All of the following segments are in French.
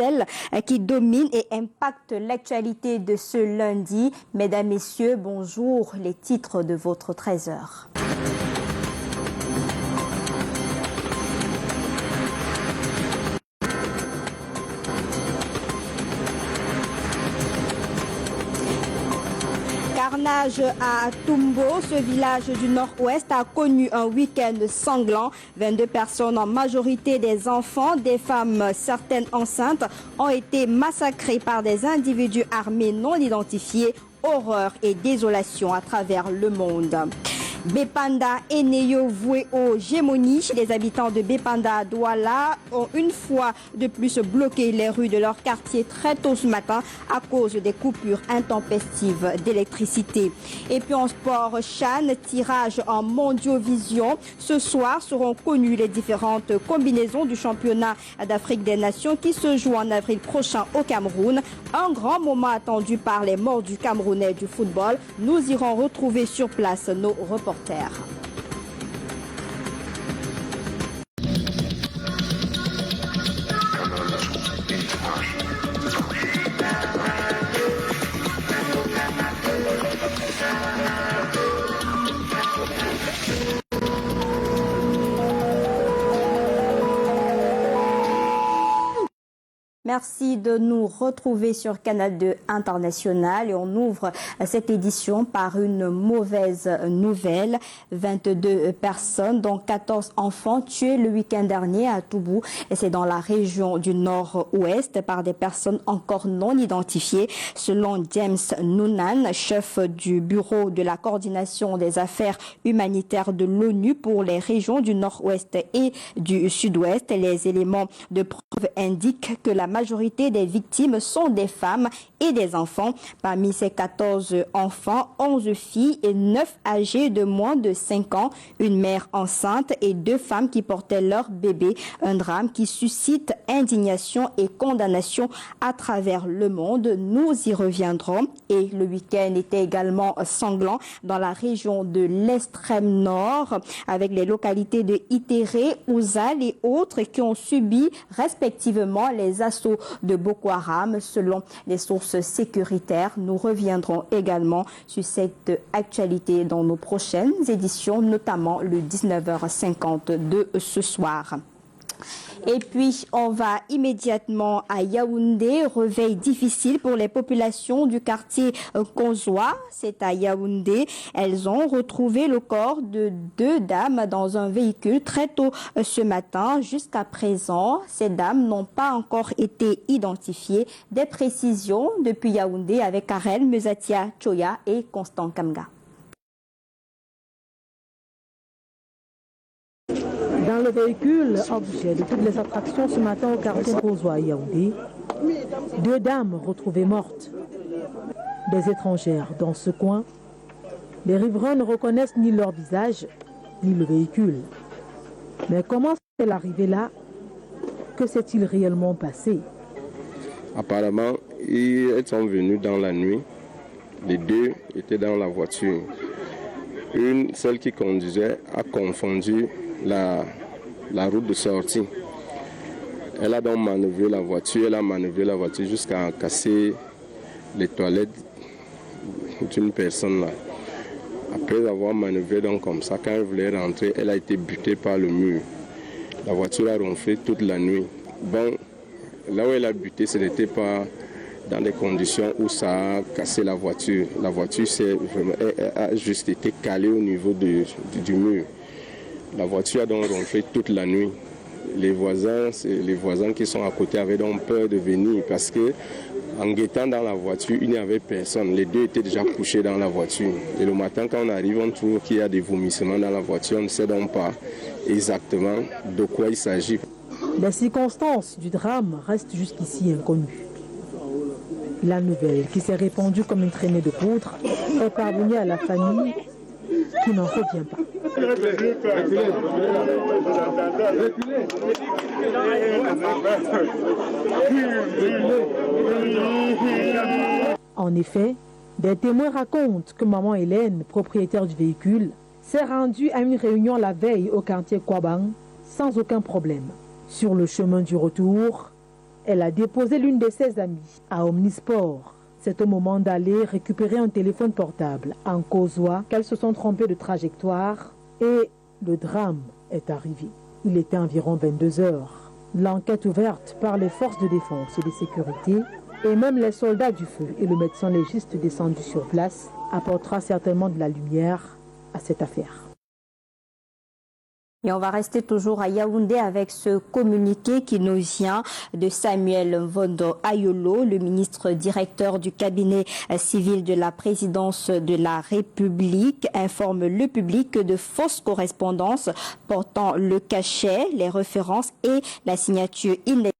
celle qui domine et impacte l'actualité de ce lundi. Mesdames, Messieurs, bonjour. Les titres de votre 13h. Carnage à Tumbo, ce village du nord-ouest a connu un week-end sanglant. 22 personnes, en majorité des enfants, des femmes, certaines enceintes, ont été massacrées par des individus armés non identifiés. Horreur et désolation à travers le monde. Bépanda et Neyo voués aux gémonies. Les habitants de Bépanda à Douala ont une fois de plus bloqué les rues de leur quartier très tôt ce matin à cause des coupures intempestives d'électricité. Et puis en sport, Chan, tirage en Mondiovision. Ce soir seront connues les différentes combinaisons du championnat d'Afrique des Nations qui se joue en avril prochain au Cameroun. Un grand moment attendu par les morts du Camerounais du football. Nous irons retrouver sur place nos reporters. Merci de nous retrouver sur Canal 2 International et on ouvre cette édition par une mauvaise nouvelle. 22 personnes, dont 14 enfants tués le week-end dernier à Toubou et c'est dans la région du nord-ouest par des personnes encore non identifiées. Selon James Noonan, chef du bureau de la coordination des affaires humanitaires de l'ONU pour les régions du nord-ouest et du sud-ouest, les éléments de preuve indiquent que la majorité des victimes sont des femmes et des enfants. Parmi ces 14 enfants, 11 filles et 9 âgés de moins de 5 ans, une mère enceinte et 2 femmes qui portaient leur bébé. Un drame qui suscite indignation et condamnation à travers le monde. Nous y reviendrons. Et le week-end était également sanglant dans la région de l'extrême nord avec les localités de Itéré, Ouzal et autres qui ont subi respectivement les assauts de Boko Haram selon les sources sécuritaires. Nous reviendrons également sur cette actualité dans nos prochaines éditions, notamment le 19h50 de ce soir. Et puis, on va immédiatement à Yaoundé. Réveil difficile pour les populations du quartier Konzoa. C'est à Yaoundé. Elles ont retrouvé le corps de 2 dames dans un véhicule très tôt ce matin. Jusqu'à présent, ces dames n'ont pas encore été identifiées. Des précisions depuis Yaoundé avec Karel Musatia Choya et Constant Kamga. Dans le véhicule, objet de toutes les attractions ce matin au quartier Konzoa à Yaoundé, 2 dames retrouvées mortes. Des étrangères dans ce coin, les riverains ne reconnaissent ni leur visage, ni le véhicule. Mais comment est-elle arrivée là? Que s'est-il réellement passé? Apparemment, elles sont venues dans la nuit. Les 2 étaient dans la voiture. Celle qui conduisait, a confondu la route de sortie. Elle a donc manœuvré la voiture, jusqu'à casser les toilettes d'une personne là. Après avoir manœuvré donc comme ça, quand elle voulait rentrer, elle a été butée par le mur. La voiture a ronflé toute la nuit. Bon, là où elle a buté, ce n'était pas dans des conditions où ça a cassé la voiture. La voiture a juste été calée au niveau du mur. La voiture a donc ronflé toute la nuit. Les voisins qui sont à côté avaient donc peur de venir parce que en guettant dans la voiture, il n'y avait personne. Les 2 étaient déjà couchés dans la voiture. Et le matin, quand on arrive, on trouve qu'il y a des vomissements dans la voiture. On ne sait donc pas exactement de quoi il s'agit. Les circonstances du drame restent jusqu'ici inconnues. La nouvelle, qui s'est répandue comme une traînée de poudre, est parvenue à la famille qui n'en revient pas. En effet, des témoins racontent que maman Hélène, propriétaire du véhicule, s'est rendue à une réunion la veille au quartier Kwabang sans aucun problème. Sur le chemin du retour, Elle a déposé l'une de ses amies à Omnisport. C'est au moment d'aller récupérer un téléphone portable en Kozoa qu'elles se sont trompées de trajectoire et le drame est arrivé. Il était environ 22 heures. L'enquête ouverte par les forces de défense et de sécurité et même les soldats du feu et le médecin légiste descendu sur place apportera certainement de la lumière à cette affaire. Et on va rester toujours à Yaoundé avec ce communiqué qui nous vient de Samuel Mvondo Ayolo, le ministre directeur du cabinet civil de la présidence de la République, informe le public que de fausses correspondances portant le cachet, les références et la signature inexacte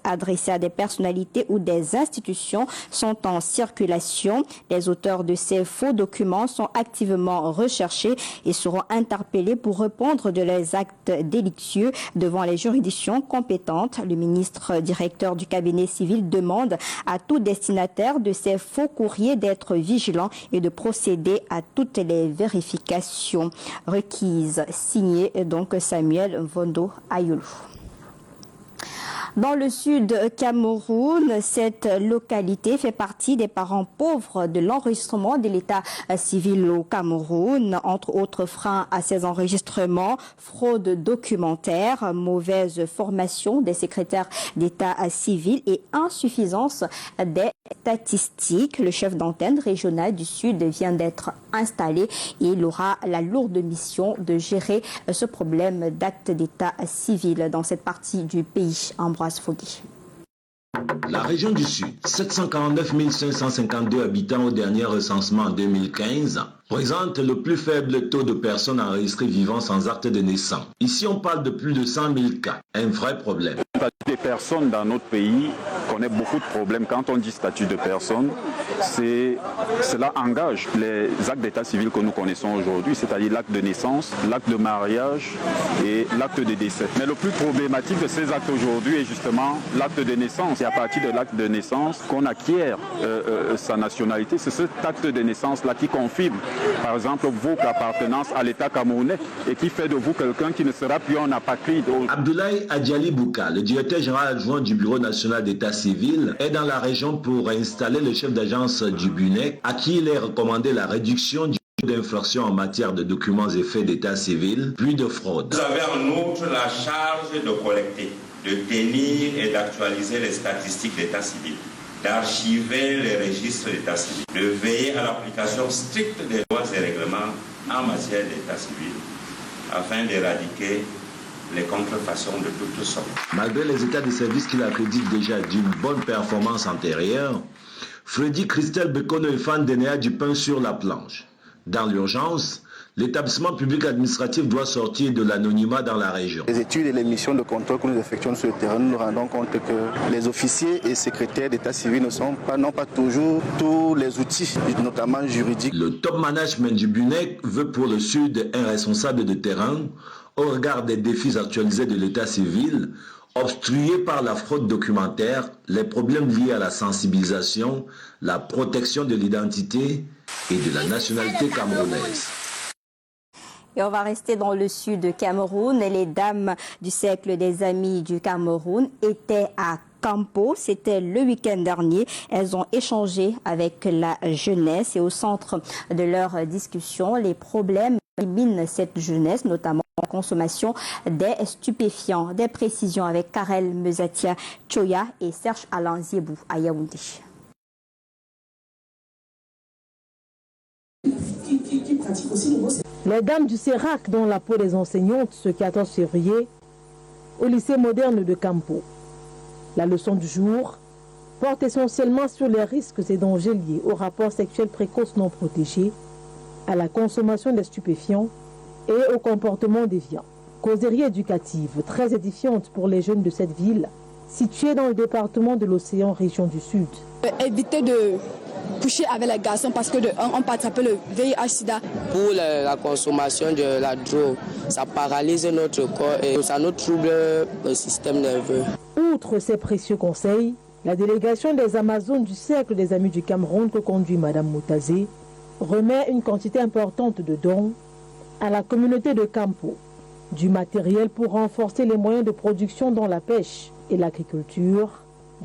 adressées à des personnalités ou des institutions sont en circulation. Les auteurs de ces faux documents sont activement recherchés et seront interpellés pour répondre de leurs actes délictueux devant les juridictions compétentes. Le ministre directeur du cabinet civil demande à tout destinataire de ces faux courriers d'être vigilant et de procéder à toutes les vérifications requises. Signé donc Samuel Mvondo Ayolo. Dans le sud Cameroun, cette localité fait partie des parents pauvres de l'enregistrement de l'état civil au Cameroun. Entre autres freins à ces enregistrements, fraude documentaire, mauvaise formation des secrétaires d'état civil et insuffisance des statistiques. Le chef d'antenne régionale du Sud vient d'être installé et il aura la lourde mission de gérer ce problème d'acte d'état civil dans cette partie du pays. Ambroise Fogui. La région du Sud, 749 552 habitants au dernier recensement en 2015, présente le plus faible taux de personnes enregistrées vivant sans acte de naissance. Ici, on parle de plus de 100 000 cas, un vrai problème. Des personnes dans notre pays connaissent beaucoup de problèmes. Quand on dit statut de personne, cela engage les actes d'état civil que nous connaissons aujourd'hui, c'est-à-dire l'acte de naissance, l'acte de mariage et l'acte de décès. Mais le plus problématique de ces actes aujourd'hui est justement l'acte de naissance. C'est à partir de l'acte de naissance qu'on acquiert sa nationalité. C'est cet acte de naissance-là qui confirme, par exemple, votre appartenance à l'État camerounais et qui fait de vous quelqu'un qui ne sera plus un apatride. Abdoulaye Adjali Bouka, le directeur général adjoint du Bureau national d'état civil, est dans la région pour installer le chef d'agence du BUNEC, à qui il est recommandé la réduction du d'infraction en matière de documents et faits d'état civil, puis de fraude. Vous avez en outre la charge de collecter, de tenir et d'actualiser les statistiques d'état civil, d'archiver les registres d'état civil, de veiller à l'application stricte des lois et règlements en matière d'état civil, afin d'éradiquer les contrefaçons de toutes sortes. Malgré les états de service qu'il accrédite déjà d'une bonne performance antérieure, Freddy Christelle Bekono est fan d'Enea du pain sur la planche. Dans l'urgence, l'établissement public administratif doit sortir de l'anonymat dans la région. Les études et les missions de contrôle que nous effectuons sur le terrain, nous nous rendons compte que les officiers et secrétaires d'état civil n'ont pas toujours tous les outils, notamment juridiques. Le top management du BUNEC veut pour le Sud un responsable de terrain au regard des défis actualisés de l'état civil, obstrués par la fraude documentaire, les problèmes liés à la sensibilisation, la protection de l'identité et de la nationalité camerounaise. Et on va rester dans le sud de Cameroun. Les dames du cercle des amis du Cameroun étaient à Campo. C'était le week-end dernier. Elles ont échangé avec la jeunesse et au centre de leur discussion, les problèmes qui minent cette jeunesse, notamment la consommation des stupéfiants. Des précisions avec Karel Mezatia Choya et Serge Alain Ziebou à Yaoundé. Les dames du CERAC dans la peau des enseignantes ce 14 février au lycée moderne de Campo. La leçon du jour porte essentiellement sur les risques et dangers liés aux rapports sexuels précoces non protégés, à la consommation des stupéfiants et au comportement déviant. Causerie éducative très édifiante pour les jeunes de cette ville, située dans le département de l'Océan, région du Sud. Éviter de coucher avec les garçons parce que on peut attraper le VIH-Sida. Pour la consommation de la drogue, ça paralyse notre corps et ça nous trouble le système nerveux. Outre ces précieux conseils, la délégation des Amazones du Cercle des Amis du Cameroun que conduit Madame Moutazé remet une quantité importante de dons à la communauté de Campo, du matériel pour renforcer les moyens de production dans la pêche et l'agriculture,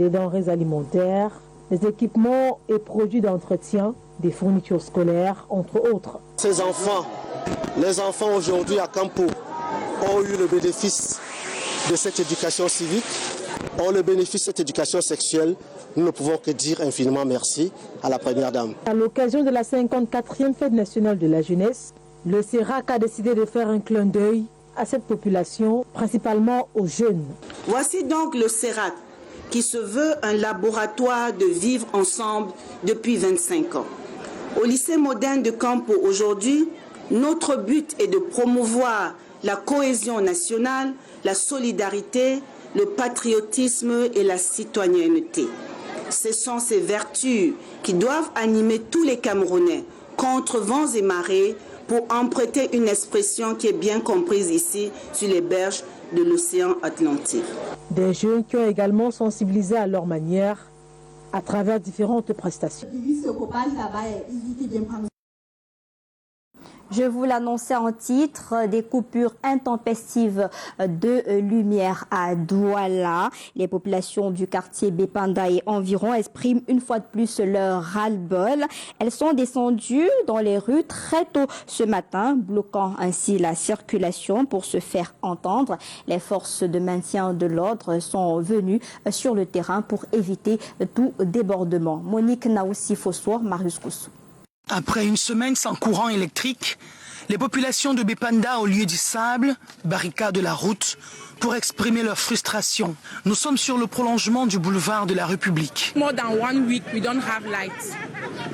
des denrées alimentaires, des équipements et produits d'entretien, des fournitures scolaires, entre autres. Ces enfants, les enfants aujourd'hui à Campo, ont eu le bénéfice de cette éducation civique, ont le bénéfice de cette éducation sexuelle. Nous ne pouvons que dire infiniment merci à la Première Dame. À l'occasion de la 54e Fête nationale de la jeunesse, le CERAC a décidé de faire un clin d'œil à cette population, principalement aux jeunes. Voici donc le CERAC, qui se veut un laboratoire de vivre ensemble depuis 25 ans. Au lycée moderne de Campo aujourd'hui, notre but est de promouvoir la cohésion nationale, la solidarité, le patriotisme et la citoyenneté. Ce sont ces vertus qui doivent animer tous les Camerounais contre vents et marées pour emprunter une expression qui est bien comprise ici sur les berges de l'océan Atlantique. Des jeunes qui ont également sensibilisé à leur manière à travers différentes prestations. Je vous l'annonçais en titre, des coupures intempestives de lumière à Douala. Les populations du quartier Bepanda et environ expriment une fois de plus leur ras-le-bol. Elles sont descendues dans les rues très tôt ce matin, bloquant ainsi la circulation pour se faire entendre. Les forces de maintien de l'ordre sont venues sur le terrain pour éviter tout débordement. Monique Naoussi-Fossoir, Marius Koussou. Après une semaine sans courant électrique, les populations de Bepanda, au lieu du sable, barricadent la route pour exprimer leur frustration. Nous sommes sur le prolongement du boulevard de la République. More than 1 week, we don't have lights.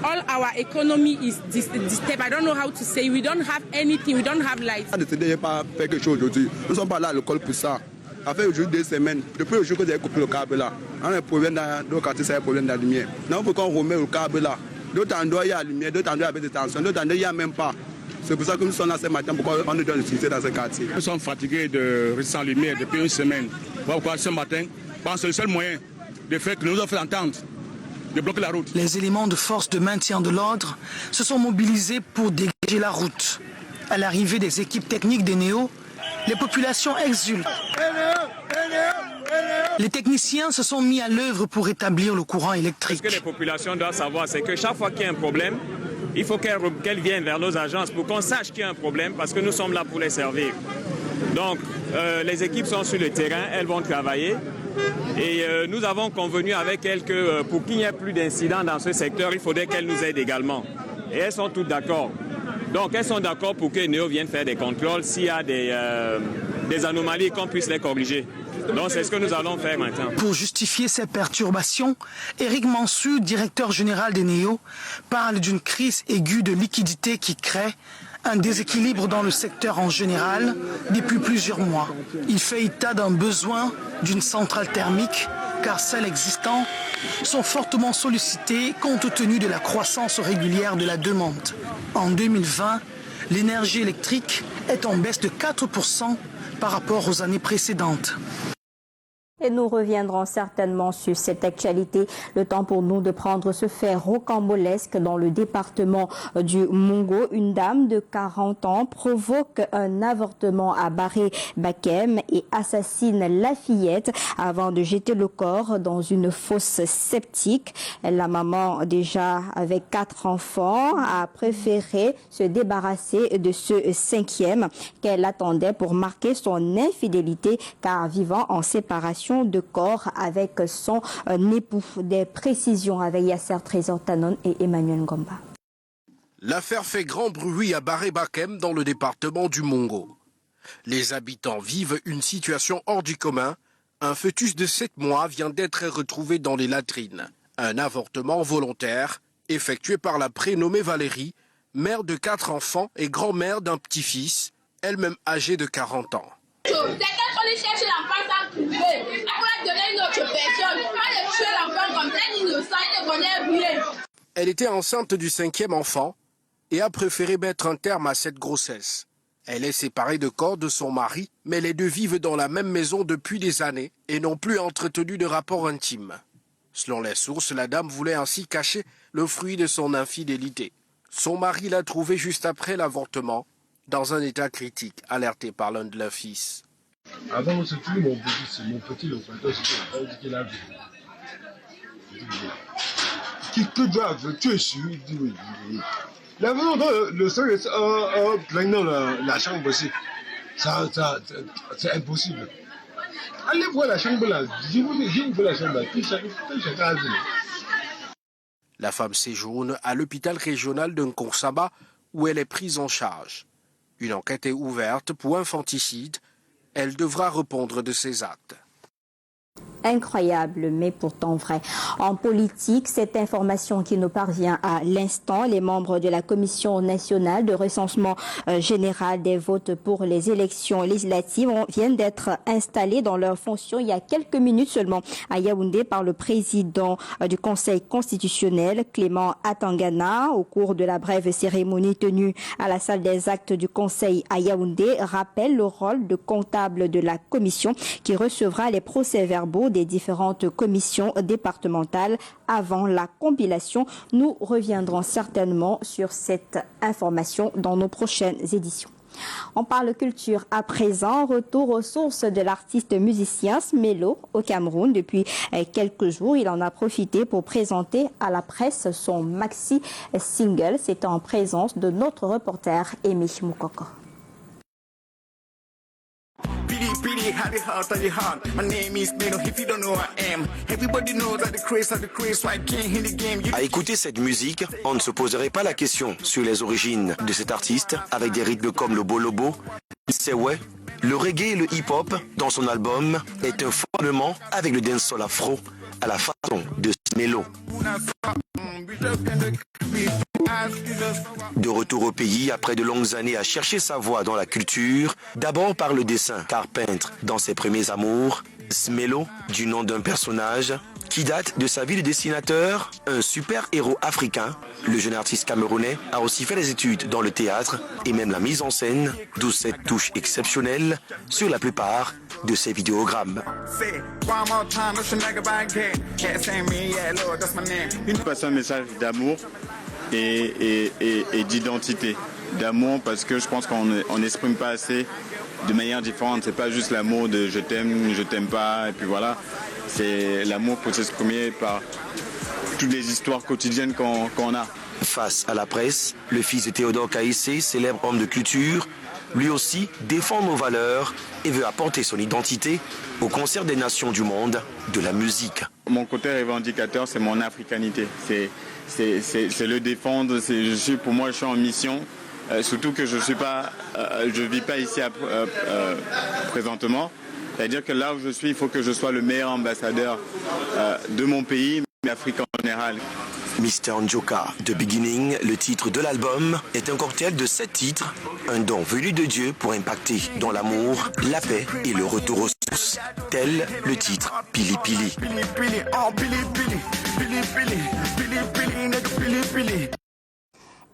All our economy is disturbed. I don't know how to say. We don't have anything. We don't have lights. On ne pas faire quelque chose aujourd'hui. Nous ne sommes pas là à l'école pour ça. Ça fait aujourd'hui 2 semaines. Depuis le jour que vous avez coupé le câble là, on a un problème dans le quartier, c'est un problème de la lumière. Non, il faut qu'on remet le câble là. D'autres endroits, il y a la lumière, d'autres endroits, il y a des tensions, d'autres endroits, il n'y a même pas. C'est pour ça que nous sommes là ce matin, pourquoi on nous donne l'utilité dans ce quartier. Nous sommes fatigués de rester sans lumière depuis une semaine. Pourquoi ce matin, c'est le seul moyen de faire que nous offrent entendre, de bloquer la route. Les éléments de force de maintien de l'ordre se sont mobilisés pour dégager la route. À l'arrivée des équipes techniques des Néo, les populations exultent. Les techniciens se sont mis à l'œuvre pour rétablir le courant électrique. Ce que les populations doivent savoir, c'est que chaque fois qu'il y a un problème, il faut qu'elles viennent vers nos agences pour qu'on sache qu'il y a un problème, parce que nous sommes là pour les servir. Donc, les équipes sont sur le terrain, elles vont travailler. Et nous avons convenu avec elles que pour qu'il n'y ait plus d'incidents dans ce secteur, il faudrait qu'elles nous aident également. Et elles sont toutes d'accord. Donc, elles sont d'accord pour que Néo vienne faire des contrôles s'il y a des anomalies, qu'on puisse les corriger. Donc, c'est ce que nous allons faire maintenant. Pour justifier ces perturbations, Éric Mansour, directeur général des Néo, parle d'une crise aiguë de liquidité qui crée un déséquilibre dans le secteur en général depuis plusieurs mois. Il fait état d'un besoin d'une centrale thermique, car celles existantes sont fortement sollicitées compte tenu de la croissance régulière de la demande. En 2020, l'énergie électrique est en baisse de 4% par rapport aux années précédentes. Et nous reviendrons certainement sur cette actualité. Le temps pour nous de prendre ce fait rocambolesque dans le département du Mongo. Une dame de 40 ans provoque un avortement à Barré-Bakem et assassine la fillette avant de jeter le corps dans une fosse septique. La maman, déjà avec 4 enfants, a préféré se débarrasser de ce 5e qu'elle attendait pour marquer son infidélité, car vivant en séparation de corps avec son époux. Des précisions avec Yasser Trésor Tanon et Emmanuel Ngomba. L'affaire fait grand bruit à Barré-Bakem dans le département du Mongo. Les habitants vivent une situation hors du commun. Un fœtus de 7 mois vient d'être retrouvé dans les latrines. Un avortement volontaire effectué par la prénommée Valérie, mère de 4 enfants et grand-mère d'un petit-fils, elle-même âgée de 40 ans. C'est quand on cherche l'enfant sans trouver. On va donner une autre personne. On va tuer l'enfant comme un innocent, il ne connaît rien. Elle était enceinte du 5e enfant et a préféré mettre un terme à cette grossesse. Elle est séparée de corps de son mari, mais les deux vivent dans la même maison depuis des années et n'ont plus entretenu de rapport intime. Selon les sources, la dame voulait ainsi cacher le fruit de son infidélité. Son mari l'a trouvée juste après l'avortement, dans un état critique, alerté par l'un de leurs fils. Avant, c'est tout mon petit, le frère, il dit qu'il a vu. qui doivent tuer sur la façon dont le sol est plein dans la chambre aussi, c'est impossible. Allez voir la chambre là, je vous vois la chambre là, tout chacun a vu. La femme séjourne à l'hôpital régional de Nkongsaba où elle est prise en charge. Une enquête est ouverte pour infanticide. Elle devra répondre de ses actes. Incroyable, mais pourtant vrai. En politique, cette information qui nous parvient à l'instant, les membres de la Commission nationale de recensement général des votes pour les élections législatives viennent d'être installés dans leurs fonctions il y a quelques minutes seulement à Yaoundé par le président du Conseil constitutionnel, Clément Atangana, au cours de la brève cérémonie tenue à la salle des actes du Conseil à Yaoundé, rappelle le rôle de comptable de la commission qui recevra les procès-verbaux des différentes commissions départementales avant la compilation. Nous reviendrons certainement sur cette information dans nos prochaines éditions. On parle culture à présent. Retour aux sources de l'artiste musicien Smelo au Cameroun. Depuis quelques jours, il en a profité pour présenter à la presse son maxi single. C'est en présence de notre reporter Amy Moukoko. À écouter cette musique, on ne se poserait pas la question sur les origines de cet artiste avec des rythmes comme le bolobo, le sewe, le reggae et le hip-hop. Dans son album est un fondement avec le dancehall afro à la façon de Smelo. De retour au pays après de longues années à chercher sa voie dans la culture, d'abord par le dessin, car peintre dans ses premiers amours, Smelo, du nom d'un personnage qui date de sa vie de dessinateur, un super-héros africain, le jeune artiste camerounais a aussi fait des études dans le théâtre et même la mise en scène, d'où cette touche exceptionnelle sur la plupart de ses vidéogrammes. Il passe un message d'amour et d'identité. D'amour parce que je pense qu'on n'exprime pas assez de manière différente. C'est pas juste l'amour de je t'aime pas, et puis voilà. C'est l'amour pour s'exprimer par toutes les histoires quotidiennes qu'on a. Face à la presse, le fils de Théodore Kaïssé, célèbre homme de culture, lui aussi défend nos valeurs et veut apporter son identité au concert des nations du monde de la musique. Mon côté revendicateur, c'est mon africanité. C'est le défendre. Pour moi, je suis en mission. Surtout que je vis pas ici présentement. C'est-à-dire que là où je suis, il faut que je sois le meilleur ambassadeur de mon pays, mais Afrique en général. Mr. Njoka, The Beginning, le titre de l'album, est un cocktail de 7 titres, un don venu de Dieu pour impacter dans l'amour, la paix et le retour aux sources. Tel le titre Pili Pili.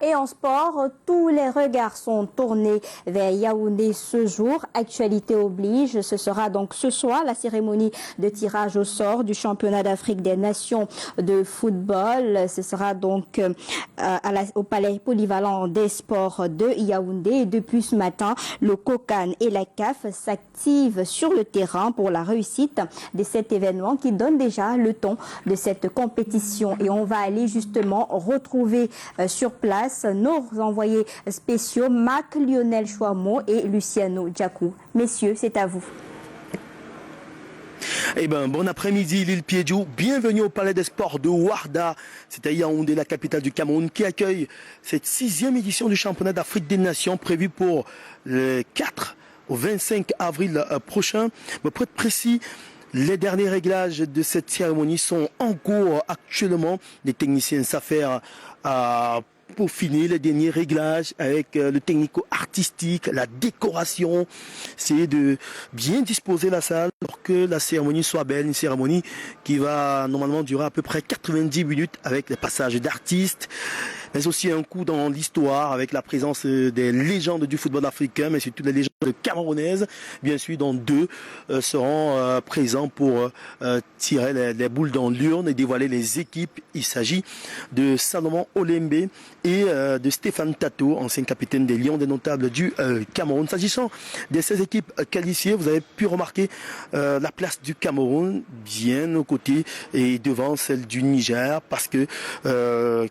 Et en sport, tous les regards sont tournés vers Yaoundé ce jour. Actualité oblige, ce sera donc ce soir la cérémonie de tirage au sort du championnat d'Afrique des Nations de football. Ce sera donc au palais polyvalent des sports de Yaoundé. Et depuis ce matin, le COCAN et la CAF s'activent sur le terrain pour la réussite de cet événement qui donne déjà le ton de cette compétition. Et on va aller justement retrouver sur place nos envoyés spéciaux Marc Lionel Chouamo et Luciano Djakou. Messieurs, c'est à vous. Eh bien, bon après-midi, l'île Piédiou. Bienvenue au Palais des Sports de Ouarda. C'est à Yaoundé, la capitale du Cameroun, qui accueille cette 6e édition du championnat d'Afrique des Nations prévue pour le 4 au 25 avril prochain. Mais pour être précis, les derniers réglages de cette cérémonie sont en cours actuellement. Les techniciens s'affairent pour finir les derniers réglages avec le technico-artistique, la décoration. C'est de bien disposer la salle pour que la cérémonie soit belle. Une cérémonie qui va normalement durer à peu près 90 minutes avec les passages d'artistes, mais aussi un coup dans l'histoire avec la présence des légendes du football africain, mais surtout les légendes camerounaises, bien sûr, dont 2 seront présents pour tirer les boules dans l'urne et dévoiler les équipes. Il s'agit de Salomon Olembe et de Stéphane Tato, ancien capitaine des Lions des Notables du Cameroun. S'agissant de ces équipes qualifiées, vous avez pu remarquer la place du Cameroun bien aux côtés et devant celle du Niger, parce que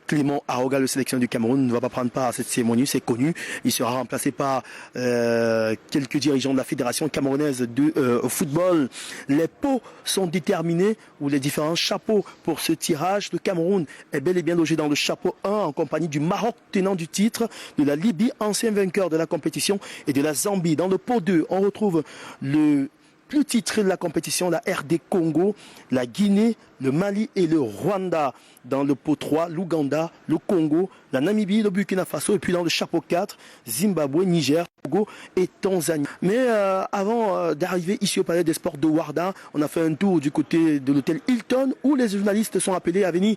Clément Aroga, le sélectionneur du Cameroun, ne va pas prendre part à cette cérémonie, c'est connu. Il sera remplacé par quelques dirigeants de la Fédération camerounaise de football. Les pots sont déterminés, ou les différents chapeaux pour ce tirage. Le Cameroun est bel et bien logé dans le chapeau 1 en compagnie du Maroc, tenant du titre, de la Libye, ancien vainqueur de la compétition, et de la Zambie. Dans le pot 2, on retrouve le plus titré de la compétition, la RD Congo, la Guinée, le Mali et le Rwanda. Dans le pot 3, l'Ouganda, le Congo, la Namibie, le Burkina Faso. Et puis dans le chapeau 4, Zimbabwe, Niger, Togo et Tanzanie. Mais avant d'arriver ici au Palais des Sports de Ouarda, on a fait un tour du côté de l'hôtel Hilton, où les journalistes sont appelés à venir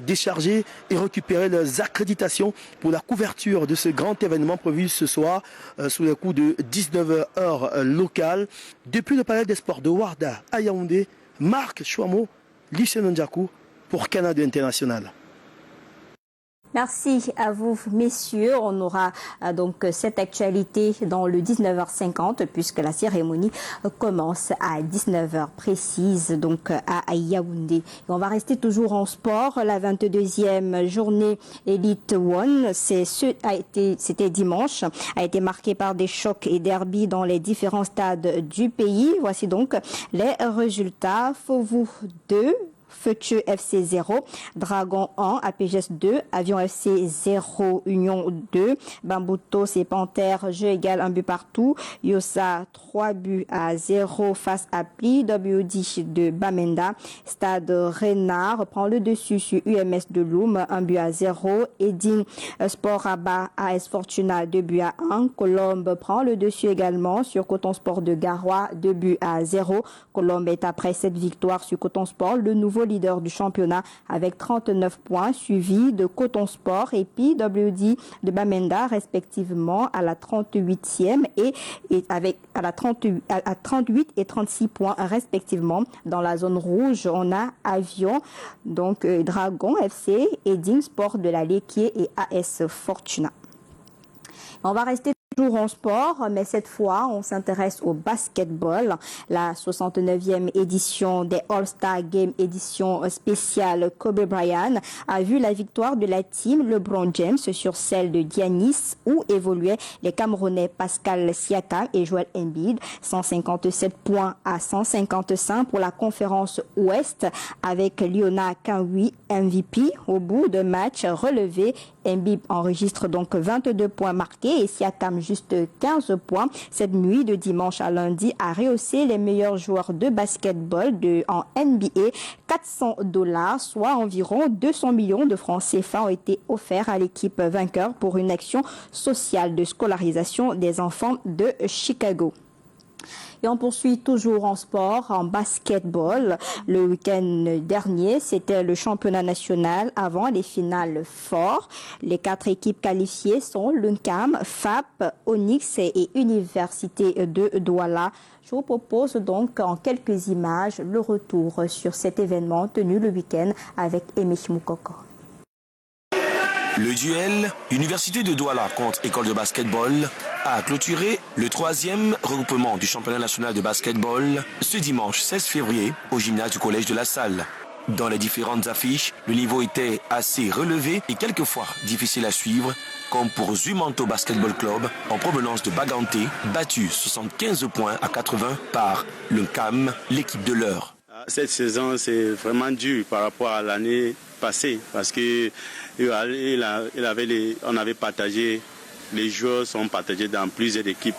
décharger et récupérer leurs accréditations pour la couverture de ce grand événement prévu ce soir sous le coup de 19h locale. Depuis le Palais des Sports de Ouarda à Yaoundé, Marc Chouamo, Lycée Ndjakou pour Canada International. Merci à vous, messieurs. On aura donc cette actualité dans le 19h50 puisque la cérémonie commence à 19h précise, donc à Yaoundé. Et on va rester toujours en sport. La 22e journée Elite One, c'était dimanche, a été marquée par des chocs et derbies dans les différents stades du pays. Voici donc les résultats. Fauveau 2. Feu FC 0, Dragon 1, APGS 2, Avion FC 0, Union 2, Bambuto et Panthère, jeu égal 1 but partout, Yosa 3 buts à 0 face à Pli, WD de Bamenda, Stade Renard reprend le dessus sur UMS de Loum, 1 but à 0, Edine Sport Rabat AS Fortuna 2 buts à 1, Colombe prend le dessus également sur Coton Sport de Garoua 2 buts à 0, Colombe est après cette victoire sur Coton Sport le nouveau leader du championnat avec 39 points, suivi de Coton Sport et PWD de Bamenda respectivement à la 38e et avec à 38 et 36 points respectivement. Dans la zone rouge, on a Avion, donc Dragon FC, Edine Sport de la Léquier et AS Fortuna. On va rester toujours en sport, mais cette fois, on s'intéresse au basketball. La 69e édition des All-Star Games, édition spéciale Kobe Bryant, a vu la victoire de la team LeBron James sur celle de Giannis, où évoluaient les Camerounais Pascal Siakam et Joel Embiid. 157 points à 155 pour la conférence Ouest, avec Liona Kanwi MVP. Au bout de match relevé, Embiid enregistre donc 22 points marqués et Siakam juste 15 points. Cette nuit de dimanche à lundi a rehaussé les meilleurs joueurs de basketball en NBA. $400, soit environ 200 millions de francs CFA ont été offerts à l'équipe vainqueur pour une action sociale de scolarisation des enfants de Chicago. Et on poursuit toujours en sport, en basketball. Le week-end dernier, c'était le championnat national avant les finales forts. Les 4 équipes qualifiées sont l'UNCAM, FAP, Onyx et Université de Douala. Je vous propose donc en quelques images le retour sur cet événement tenu le week-end avec Emish Moukoko. Le duel Université de Douala contre École de basketball a clôturé le 3e regroupement du championnat national de basketball ce dimanche 16 février au gymnase du collège de La Salle. Dans les différentes affiches, le niveau était assez relevé et quelquefois difficile à suivre, comme pour Zumanto Basketball Club en provenance de Baganté, battu 75 points à 80 par le CAM, l'équipe de l'heure. Cette saison, c'est vraiment dur par rapport à l'année passée parce que on avait partagé, les joueurs sont partagés dans plusieurs équipes.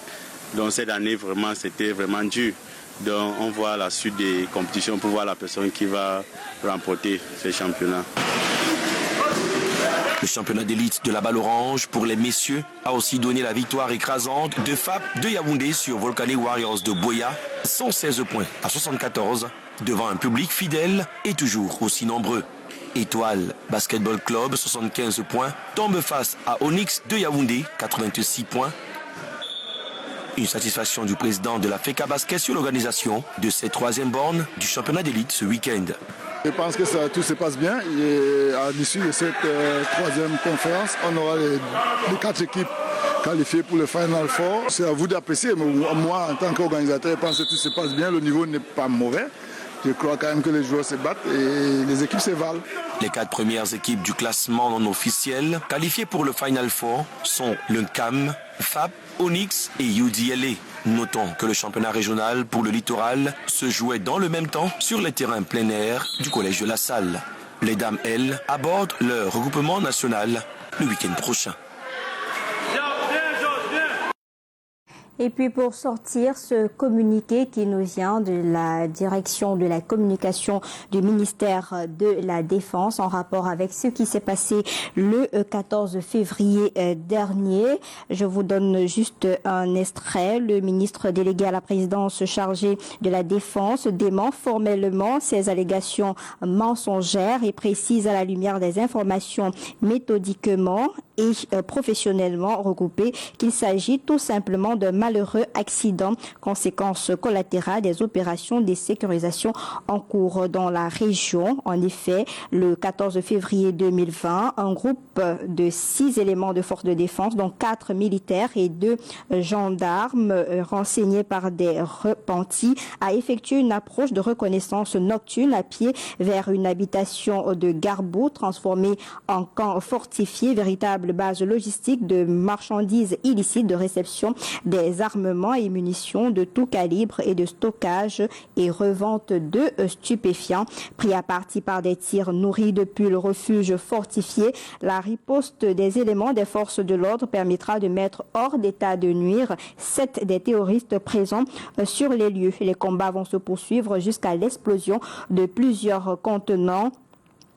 Donc cette année, vraiment, c'était vraiment dur. Donc on voit la suite des compétitions pour voir la personne qui va remporter ce championnat. Le championnat d'élite de la balle orange pour les messieurs a aussi donné la victoire écrasante de FAP de Yaoundé sur Volcanic Warriors de Boya, 116 points à 74, devant un public fidèle et toujours aussi nombreux. Étoile Basketball Club, 75 points, tombe face à Onyx de Yaoundé, 86 points. Une satisfaction du président de la FECA Basket sur l'organisation de cette troisième borne du championnat d'élite ce week-end. Je pense que tout se passe bien et à l'issue de cette troisième conférence, on aura les 4 équipes qualifiées pour le Final Four. C'est à vous d'apprécier, mais moi en tant qu'organisateur, je pense que tout se passe bien, le niveau n'est pas mauvais. Je crois quand même que les joueurs se battent et les équipes se valent. Les 4 premières équipes du classement non officiel qualifiées pour le Final Four sont le CAM, FAP, Onyx et UDLA. Notons que le championnat régional pour le littoral se jouait dans le même temps sur les terrains plein air du collège de La Salle. Les dames, elles, abordent leur regroupement national le week-end prochain. Et puis pour sortir ce communiqué qui nous vient de la direction de la communication du ministère de la Défense en rapport avec ce qui s'est passé le 14 février dernier. Je vous donne juste un extrait. Le ministre délégué à la présidence chargé de la Défense dément formellement ces allégations mensongères et précise à la lumière des informations méthodiquement et professionnellement regroupées qu'il s'agit tout simplement de malheureux accident, conséquences collatérales des opérations de sécurisation en cours dans la région. En effet, le 14 février 2020, un groupe de 6 éléments de force de défense, dont 4 militaires et 2 gendarmes renseignés par des repentis, a effectué une approche de reconnaissance nocturne à pied vers une habitation de Garbou, transformée en camp fortifié, véritable base logistique de marchandises illicites, de réception des armements et munitions de tout calibre et de stockage et revente de stupéfiants. Pris à partie par des tirs nourris depuis le refuge fortifié, la riposte des éléments des forces de l'ordre permettra de mettre hors d'état de nuire 7 des terroristes présents sur les lieux. Les combats vont se poursuivre jusqu'à l'explosion de plusieurs contenants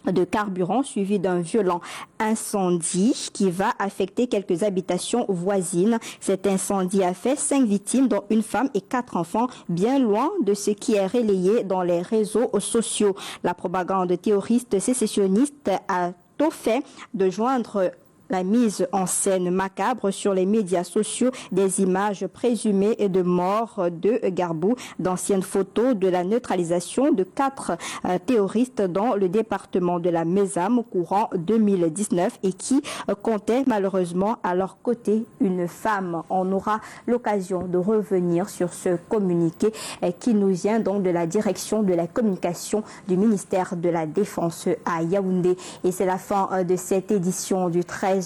de carburant suivi d'un violent incendie qui va affecter quelques habitations voisines. Cet incendie a fait 5 victimes, dont une femme et 4 enfants, bien loin de ce qui est relayé dans les réseaux sociaux. La propagande terroriste sécessionniste a tout fait de joindre la mise en scène macabre sur les médias sociaux des images présumées de morts de Garbou, d'anciennes photos de la neutralisation de 4 terroristes dans le département de la Mézam courant 2019 et qui comptaient malheureusement à leur côté une femme. On aura l'occasion de revenir sur ce communiqué qui nous vient donc de la direction de la communication du ministère de la Défense à Yaoundé. Et c'est la fin de cette édition du 13h.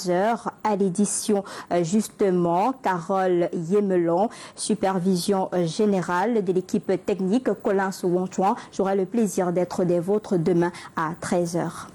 À l'édition justement, Carole Yemelon, supervision générale de l'équipe technique Colin Souwonchouan. J'aurai le plaisir d'être des vôtres demain à 13h.